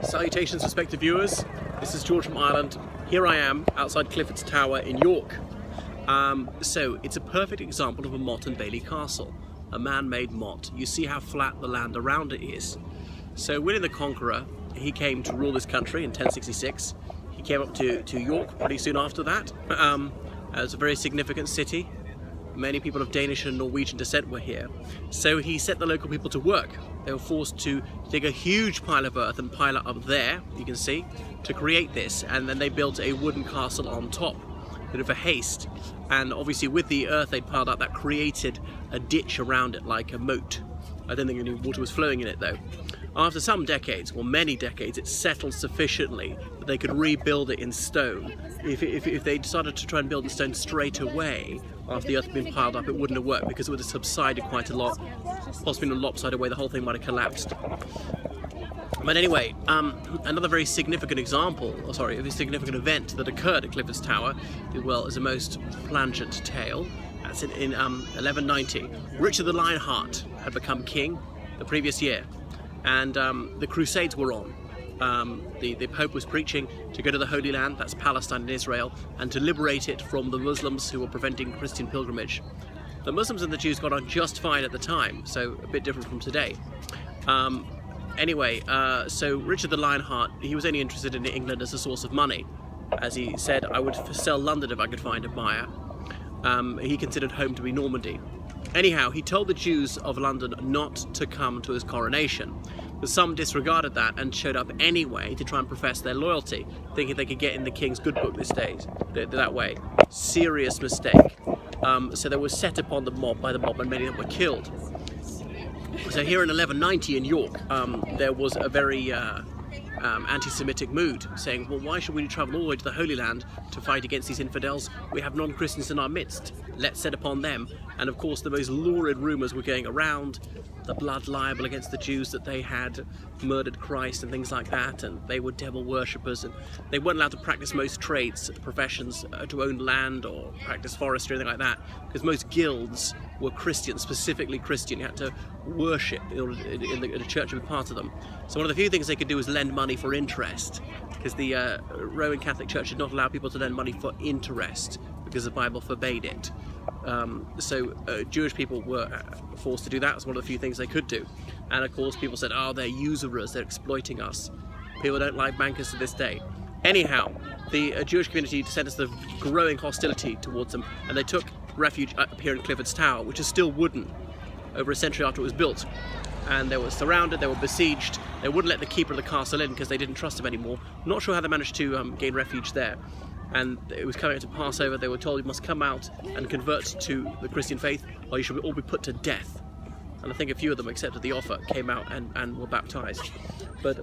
Salutations, respected viewers. This is George from Ireland. Here I am outside Clifford's Tower in York. So it's a perfect example of a motte and bailey castle, a man-made motte. You see how flat the land around it is. So William the Conqueror, he came to rule this country in 1066. He came up to York pretty soon after that. It was a very significant city. Many people of Danish and Norwegian descent were here. So he set the local people to work. They were forced to dig a huge pile of earth and pile it up there, you can see, to create this. And then they built a wooden castle on top. A bit of a haste. And obviously with the earth they piled up, that created a ditch around it like a moat. I don't think any water was flowing in it though. After some decades, well many decades, it settled sufficiently that they could rebuild it in stone. If they decided to try and build in stone straight away, after the earth had been piled up, it wouldn't have worked because it would have subsided quite a lot, possibly in a lopsided way, the whole thing might have collapsed. But anyway, another very significant example, a significant event that occurred at Clifford's Tower, well, is a most plangent tale. That's in 1190. Richard the Lionheart had become king the previous year, and the Crusades were on. The Pope was preaching to go to the Holy Land, that's Palestine and Israel, and to liberate it from the Muslims who were preventing Christian pilgrimage. The Muslims and the Jews got on just fine at the time, so a bit different from today. Anyway, so Richard the Lionheart, he was only interested in England as a source of money. As he said, I would sell London if I could find a buyer. He considered home to be Normandy. Anyhow, he told the Jews of London not to come to his coronation, but some disregarded that and showed up anyway to try and profess their loyalty, thinking they could get in the king's good book that way. Serious mistake. So they were set upon by the mob, and many of them were killed. So here in 1190 in York, there was a very anti-Semitic mood, saying, well, why should we travel all the way to the Holy Land to fight against these infidels? We have non-Christians in our midst. Let's set upon them. And of course the most lurid rumours were going around, the blood libel against the Jews, that they had murdered Christ and things like that, and they were devil worshippers, and they weren't allowed to practice most trades, professions, to own land or practice forestry or anything like that, because most guilds were Christian, specifically Christian. You had to worship in the church to be part of them. So one of the few things they could do was lend money for interest, because the Roman Catholic Church did not allow people to lend money for interest, because the Bible forbade it. So Jewish people were forced to do that. It's one of the few things they could do. And of course people said, oh, they're usurers, they're exploiting us. People don't like bankers to this day. Anyhow, the Jewish community sentenced the growing hostility towards them, and they took refuge up here in Clifford's Tower, which is still wooden, over a century after it was built. And they were surrounded, they were besieged. They wouldn't let the keeper of the castle in because they didn't trust him anymore. Not sure how they managed to gain refuge there. And it was coming up to Passover. They were told you must come out and convert to the Christian faith, or you should all be put to death. And I think a few of them accepted the offer, came out and were baptized. But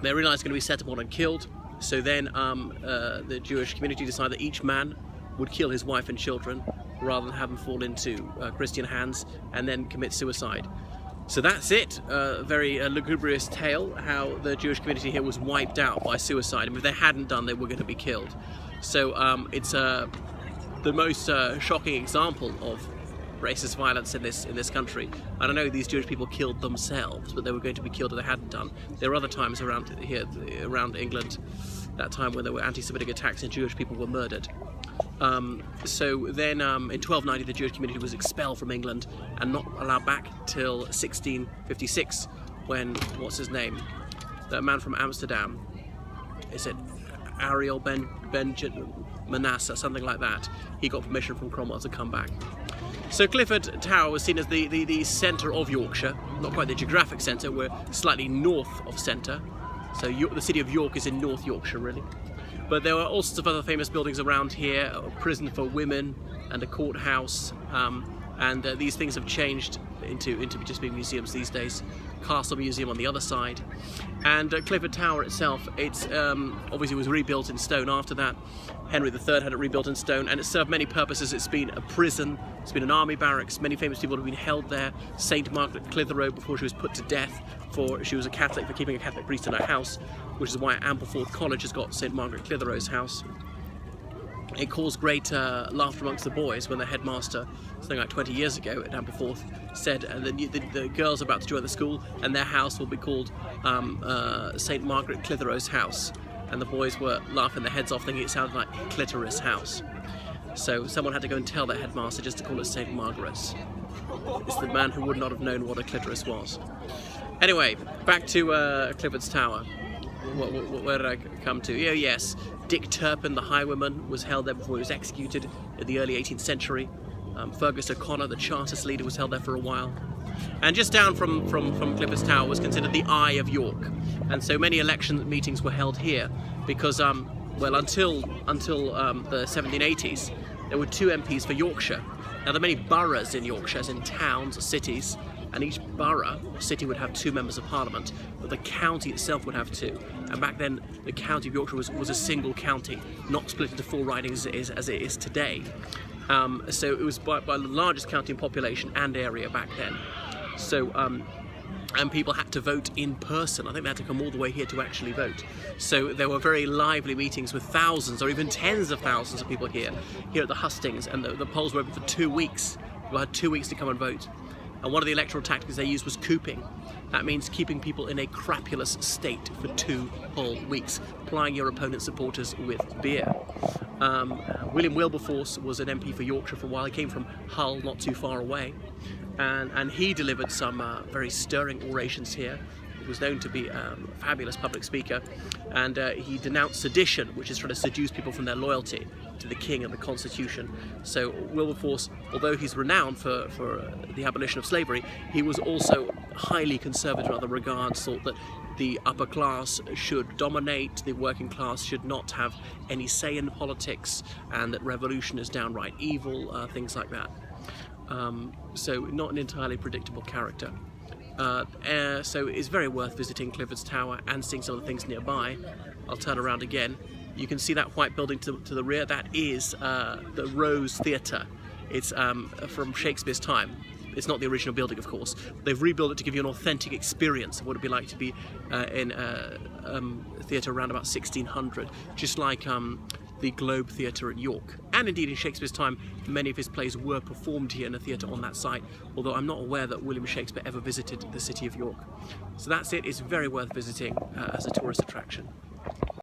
they realized they were going to be set upon and killed. So then the Jewish community decided that each man would kill his wife and children rather than have them fall into Christian hands and then commit suicide. So that's it, a very lugubrious tale, how the Jewish community here was wiped out by suicide. And if they hadn't done, they were going to be killed. So it's the most shocking example of racist violence in this country. I don't know, these Jewish people killed themselves, but they were going to be killed if they hadn't done. There were other times around England, that time when there were anti-Semitic attacks and Jewish people were murdered. So then in 1290 the Jewish community was expelled from England and not allowed back till 1656, when, what's his name, that man from Amsterdam, is it Ariel Benjamin Manasseh, something like that, he got permission from Cromwell to come back. So Clifford Tower was seen as the centre of Yorkshire, not quite the geographic centre, we're slightly north of centre, so the city of York is in North Yorkshire really. But there were all sorts of other famous buildings around here, a prison for women and a courthouse, and these things have changed into just being museums these days. Castle Museum on the other side. And Clifford Tower itself, it's obviously was rebuilt in stone after that. Henry III had it rebuilt in stone, and it served many purposes. It's been a prison, it's been an army barracks, many famous people have been held there. St. Margaret Clitheroe, before she was put to death, she was a Catholic, for keeping a Catholic priest in her house, which is why Ambleford College has got St. Margaret Clitheroe's house. It caused great laughter amongst the boys when the headmaster something like 20 years ago at Aberforth, said the girls about to join the school, and their house will be called St Margaret Clitheroe's house, and the boys were laughing their heads off, thinking it sounded like Clitoris house. So someone had to go and tell their headmaster just to call it St Margaret's. It's the man who would not have known what a clitoris was. Anyway, back to Clifford's Tower. Where did I come to? Oh yes, Dick Turpin, the highwayman, was held there before he was executed in the early 18th century. Fergus O'Connor, the Chartist leader, was held there for a while. And just down from Clifford's Tower was considered the Eye of York. And so many election meetings were held here because, well, until the 1780s, there were 2 MPs for Yorkshire. Now, there are many boroughs in Yorkshire, as in towns or cities, and each borough or city would have 2 members of Parliament, but the county itself would have 2. And back then, the county of Yorkshire was a single county, not split into 4 ridings as it is today. So it was by the largest county in population and area back then. So, and people had to vote in person. I think they had to come all the way here to actually vote. So there were very lively meetings with thousands or even tens of thousands of people here at the hustings, and the polls were open for 2 weeks. People had 2 weeks to come and vote. And one of the electoral tactics they used was cooping. That means keeping people in a crapulous state for 2 whole weeks, plying your opponent's supporters with beer. William Wilberforce was an MP for Yorkshire for a while. He came from Hull, not too far away, and he delivered some very stirring orations here. He was known to be a fabulous public speaker, and he denounced sedition, which is trying to seduce people from their loyalty to the king and the constitution. So Wilberforce, although he's renowned for the abolition of slavery, he was also highly conservative in other regards, thought that the upper class should dominate, the working class should not have any say in politics, and that revolution is downright evil, things like that. So not an entirely predictable character. So it's very worth visiting Clifford's Tower and seeing some of the things nearby. I'll turn around again. You can see that white building to the rear. That is the Rose Theatre. It's from Shakespeare's time. It's not the original building, of course. They've rebuilt it to give you an authentic experience of what it'd be like to be in a theatre around about 1600, just like the Globe Theatre at York. And indeed in Shakespeare's time, many of his plays were performed here in a theatre on that site, although I'm not aware that William Shakespeare ever visited the city of York. So that's it. It's very worth visiting as a tourist attraction.